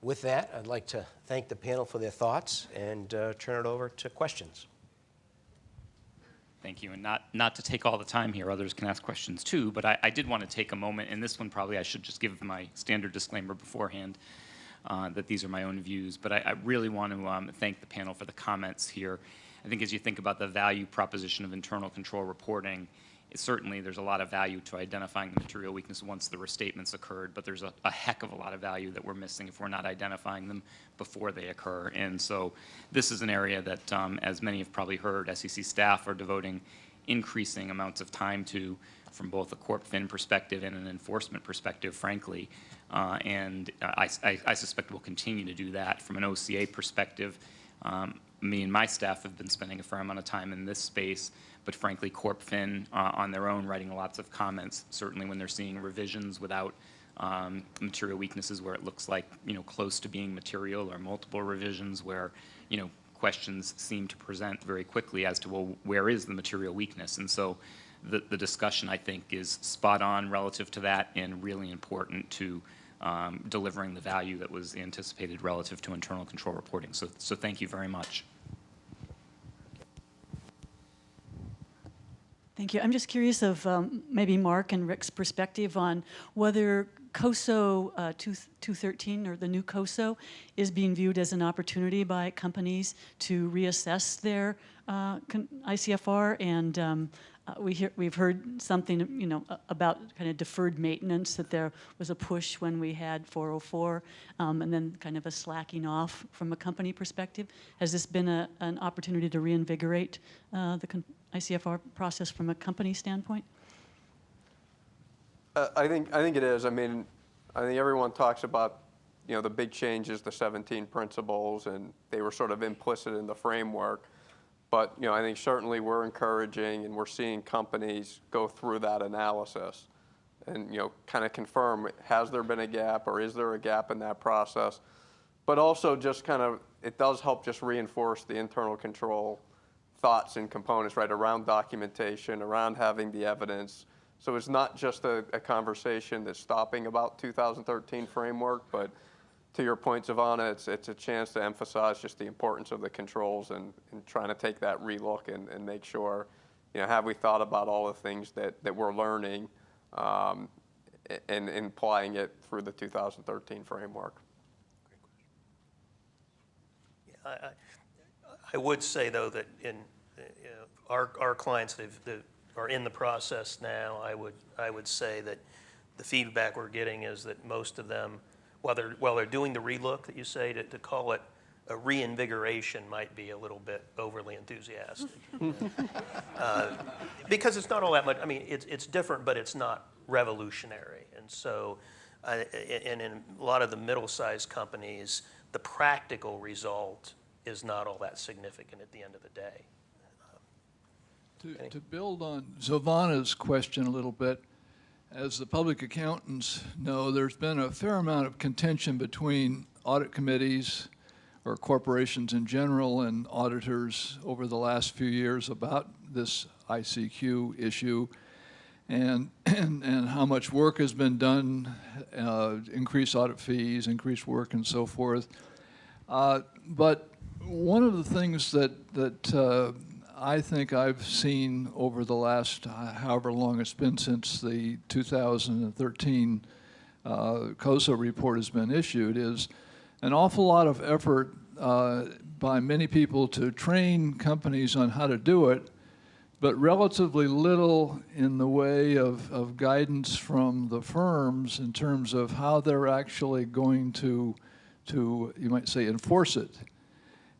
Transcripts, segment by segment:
With that, I'd like to thank the panel for their thoughts and turn it over to questions. Thank you, and not to take all the time here, others can ask questions too, but I did want to take a moment, and this one probably I should just give my standard disclaimer beforehand, that these are my own views, but I really want to thank the panel for the comments here. I think as you think about the value proposition of internal control reporting, certainly there's a lot of value to identifying the material weakness once the restatements occurred, but there's a heck of a lot of value that we're missing if we're not identifying them before they occur. And so this is an area that, as many have probably heard, SEC staff are devoting increasing amounts of time to, from both a Corp Fin perspective and an enforcement perspective, frankly. And I suspect we'll continue to do that. From an OCA perspective, me and my staff have been spending a fair amount of time in this space, but frankly, Corp Fin on their own writing lots of comments, certainly when they're seeing revisions without material weaknesses where it looks like, close to being material, or multiple revisions where, questions seem to present very quickly as to, well, where is the material weakness? And so the discussion, I think, is spot on relative to that and really important to delivering the value that was anticipated relative to internal control reporting. So thank you very much. Thank you. I'm just curious of maybe Mark and Rick's perspective on whether COSO 213, or the new COSO, is being viewed as an opportunity by companies to reassess their ICFR, and we've heard something, about kind of deferred maintenance, that there was a push when we had 404, and then kind of a slacking off from a company perspective. Has this been an opportunity to reinvigorate the ICFR process from a company standpoint? I think it is. I mean, I think everyone talks about, the big changes, the 17 principles, and they were sort of implicit in the framework. But, I think certainly we're encouraging, and we're seeing companies go through that analysis and, kind of confirm, has there been a gap, or is there a gap in that process? But also just kind of, it does help just reinforce the internal control thoughts and components, right, around documentation, around having the evidence. So it's not just a conversation that's stopping about 2013 framework, but to your point, Savannah, it's a chance to emphasize just the importance of the controls and trying to take that relook and make sure, have we thought about all the things that we're learning and applying it through the 2013 framework. Great question. Yeah, I would say, though, that in our clients that are in the process now, I would say that the feedback we're getting is that most of them, while they're doing the relook that you say, to call it a reinvigoration might be a little bit overly enthusiastic. Because it's not all that much. I mean, it's different, but it's not revolutionary. And so, and in a lot of the middle-sized companies, the practical result is not all that significant at the end of the day. To build on Giovanna's question a little bit, as the public accountants know, there's been a fair amount of contention between audit committees or corporations in general and auditors over the last few years about this ICQ issue and how much work has been done, increased audit fees, increased work, and so forth. But one of the things that I think I've seen over the last however long it's been since the 2013 COSO report has been issued is an awful lot of effort by many people to train companies on how to do it, but relatively little in the way of guidance from the firms in terms of how they're actually going to you might say, enforce it.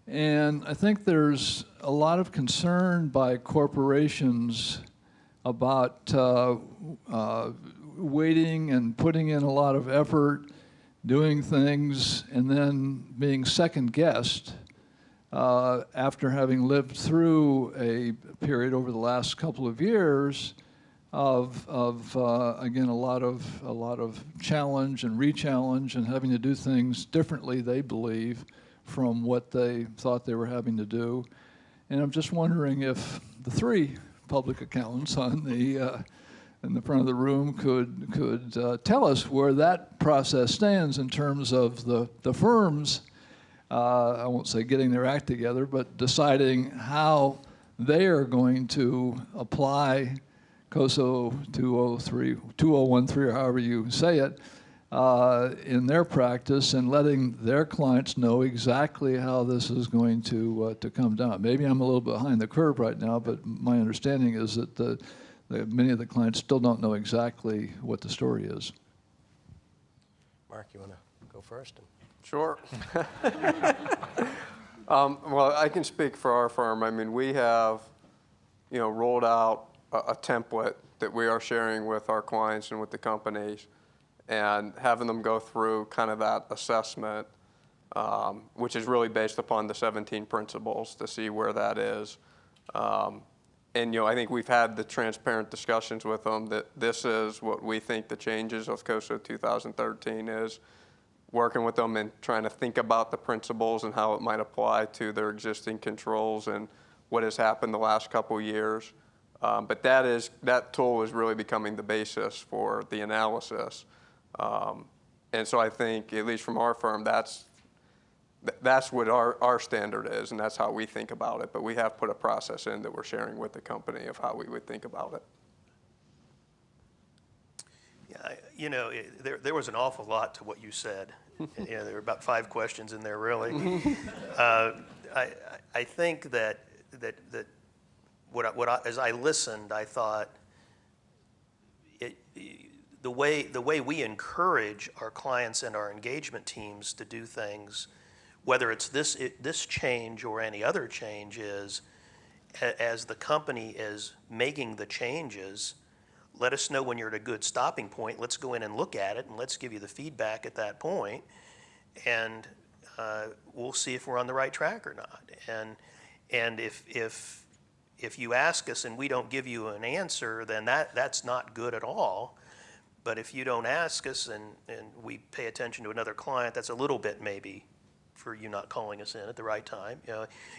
And I think there's a lot of concern by corporations about waiting and putting in a lot of effort, doing things, and then being second-guessed after having lived through a period over the last couple of years of again, a lot of challenge and re-challenge and having to do things differently, they believe, from what they thought they were having to do. And I'm just wondering if the three public accountants on the in the front of the room could tell us where that process stands in terms of the firms, I won't say getting their act together, but deciding how they are going to apply COSO 2013, or however you say it, in their practice, and letting their clients know exactly how this is going to come down. Maybe I'm a little behind the curve right now, but my understanding is that many of the clients still don't know exactly what the story is. Mark, you want to go first? Sure. Well, I can speak for our firm. I mean, we have, rolled out a template that we are sharing with our clients and with the companies, and having them go through kind of that assessment, which is really based upon the 17 principles to see where that is. And I think we've had the transparent discussions with them that this is what we think the changes of COSO 2013 is, working with them and trying to think about the principles and how it might apply to their existing controls and what has happened the last couple years. But that tool is really becoming the basis for the analysis. And so I think, at least from our firm, that's what our standard is, and that's how we think about it. But we have put a process in that we're sharing with the company of how we would think about it. Yeah, there was an awful lot to what you said. There were about 5 questions in there, really. I think that as I listened, I thought the way we encourage our clients and our engagement teams to do things, whether it's this change or any other change, is as the company is making the changes, let us know when you're at a good stopping point. Let's go in and look at it, and let's give you the feedback at that point, and we'll see if we're on the right track or not. And if you ask us and we don't give you an answer, then that's not good at all. But if you don't ask us and we pay attention to another client, that's a little bit maybe for you not calling us in at the right time.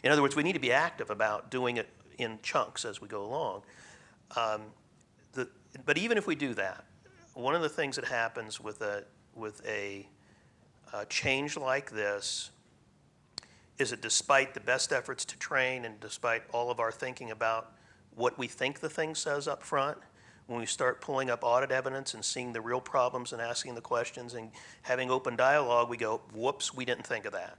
In other words, we need to be active about doing it in chunks as we go along. But even if we do that, one of the things that happens with a change like this is that despite the best efforts to train and despite all of our thinking about what we think the thing says up front, when we start pulling up audit evidence and seeing the real problems and asking the questions and having open dialogue, we go, whoops, we didn't think of that.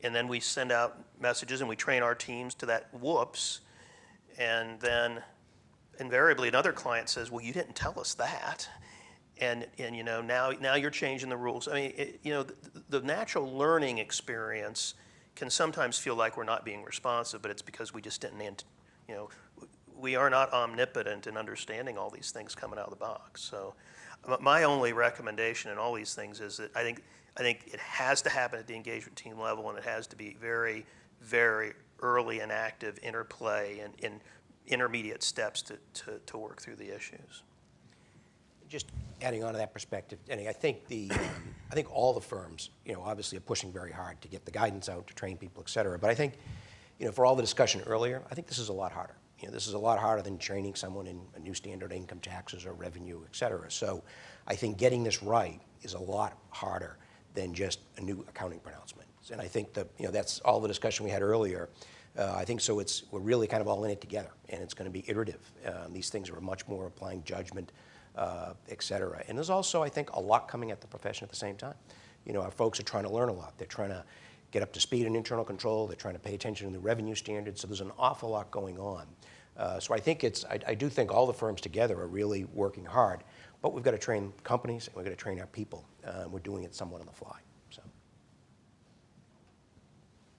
And then we send out messages and we train our teams to that whoops, and then invariably another client says, well, you didn't tell us that. And now you're changing the rules. I mean, the natural learning experience can sometimes feel like we're not being responsive, but it's because we just didn't, we are not omnipotent in understanding all these things coming out of the box. So my only recommendation in all these things is that I think it has to happen at the engagement team level, and it has to be very, very early and active interplay and in intermediate steps to work through the issues. Just adding on to that perspective, Denny, I think I think all the firms, obviously are pushing very hard to get the guidance out, to train people, et cetera. But I think, for all the discussion earlier, I think this is a lot harder. This is a lot harder than training someone in a new standard income taxes or revenue, et cetera. So I think getting this right is a lot harder than just a new accounting pronouncement. And I think that's all the discussion we had earlier. I think so. We're really kind of all in it together, and it's going to be iterative. These things are much more applying judgment, et cetera. And there's also, I think, a lot coming at the profession at the same time. Our folks are trying to learn a lot. They're trying to get up to speed in internal control. They're trying to pay attention to the revenue standards. So there's an awful lot going on. So I think I do think all the firms together are really working hard. But we've got to train companies, and we've got to train our people. We're doing it somewhat on the fly. So,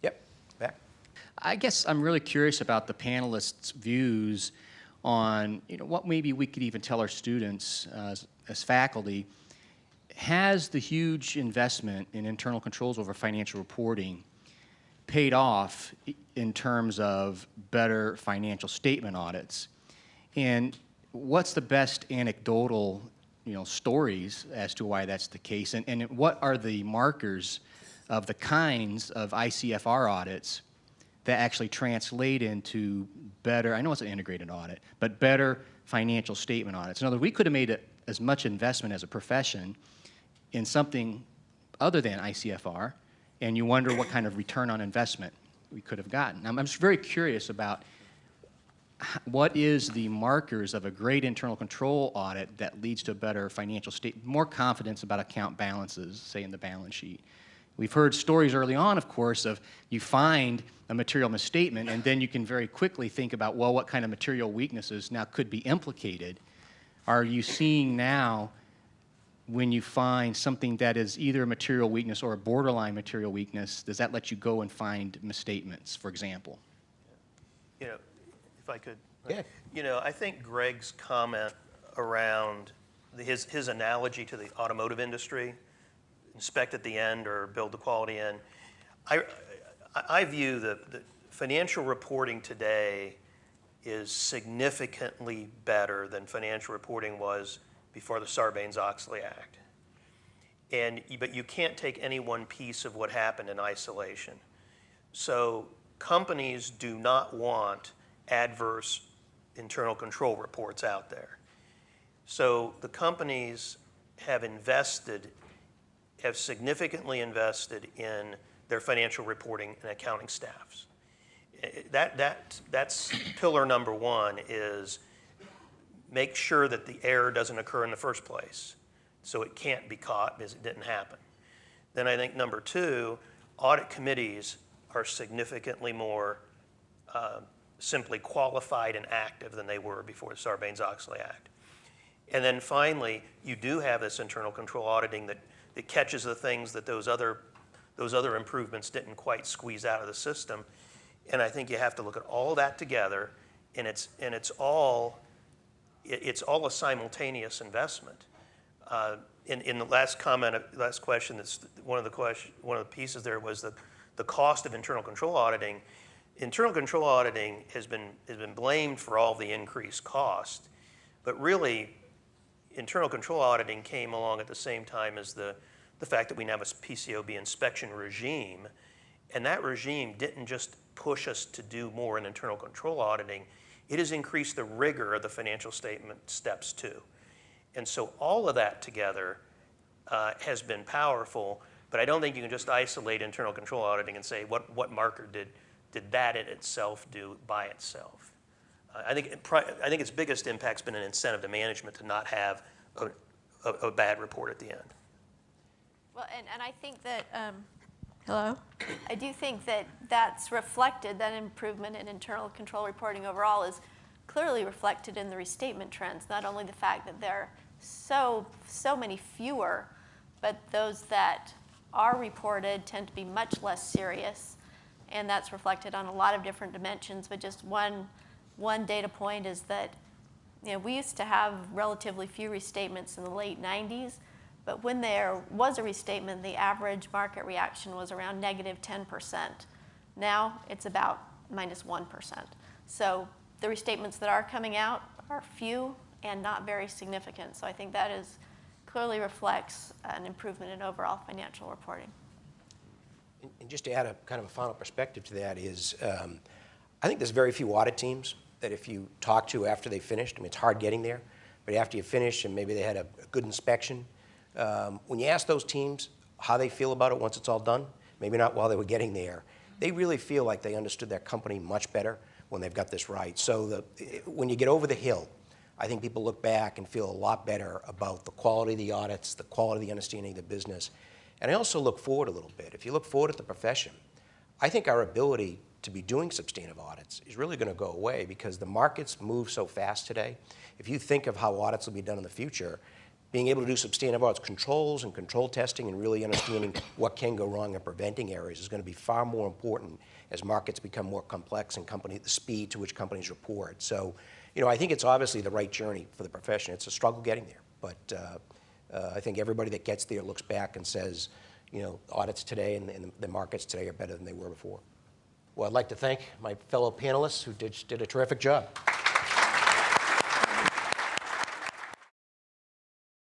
yep, back. I guess I'm really curious about the panelists' views on what maybe we could even tell our students as faculty. Has the huge investment in internal controls over financial reporting paid off in terms of better financial statement audits? And what's the best anecdotal stories as to why that's the case? And what are the markers of the kinds of ICFR audits that actually translate into better, I know it's an integrated audit, but better financial statement audits. In other words, we could have made as much investment as a profession in something other than ICFR, and you wonder what kind of return on investment we could have gotten. I'm just very curious about what is the markers of a great internal control audit that leads to a better financial state, more confidence about account balances, say in the balance sheet. We've heard stories early on, of course, of you find a material misstatement and then you can very quickly think about, well, what kind of material weaknesses now could be implicated. Are you seeing now when you find something that is either a material weakness or a borderline material weakness, does that let you go and find misstatements, for example? You know, if I could. Yeah. You know, I think Greg's comment around his analogy to the automotive industry, inspect at the end or build the quality in. I view the financial reporting today is significantly better than financial reporting was before the Sarbanes-Oxley Act. But you can't take any one piece of what happened in isolation. So companies do not want adverse internal control reports out there. So the companies have significantly invested in their financial reporting and accounting staffs. That's pillar number one, is make sure that the error doesn't occur in the first place, so it can't be caught because it didn't happen. Then I think number two, audit committees are significantly more simply qualified and active than they were before the Sarbanes-Oxley Act. And then finally, you do have this internal control auditing that catches the things that those other improvements didn't quite squeeze out of the system. And I think you have to look at all that together, and it's all a simultaneous investment. In the last question, that's one of the pieces there was the cost of internal control auditing. Internal control auditing has been blamed for all the increased cost, but really, internal control auditing came along at the same time as the fact that we now have a PCAOB inspection regime, and that regime didn't just push us to do more in internal control auditing, it has increased the rigor of the financial statement steps too. And so all of that together has been powerful, but I don't think you can just isolate internal control auditing and say what marker did that in itself do by itself. I think its biggest impact's been an incentive to management to not have a bad report at the end. Well, and I think that, hello? I do think that that's reflected, that improvement in internal control reporting overall is clearly reflected in the restatement trends, not only the fact that there are so many fewer, but those that are reported tend to be much less serious, and that's reflected on a lot of different dimensions, but just one data point is that, you know, we used to have relatively few restatements in the late 90s, but when there was a restatement, the average market reaction was around -10%. Now it's about -1%. So the restatements that are coming out are few and not very significant. So I think that clearly reflects an improvement in overall financial reporting. And just to add a kind of a final perspective to that is, I think there's very few audit teams that if you talk to after they finished, I mean, it's hard getting there, but after you finish and maybe they had a good inspection, when you ask those teams how they feel about it once it's all done, maybe not while they were getting there, they really feel like they understood their company much better when they've got this right. So when you get over the hill, I think people look back and feel a lot better about the quality of the audits, the quality of the understanding of the business. And I also look forward a little bit. If you look forward at the profession, I think our ability to be doing substantive audits is really going to go away because the markets move so fast today. If you think of how audits will be done in the future, being able to do substantive audits, controls and control testing and really understanding what can go wrong and preventing errors is going to be far more important as markets become more complex and the speed to which companies report. So, you know, I think it's obviously the right journey for the profession. It's a struggle getting there, but I think everybody that gets there looks back and says, you know, audits today and the markets today are better than they were before. Well, I'd like to thank my fellow panelists who did a terrific job.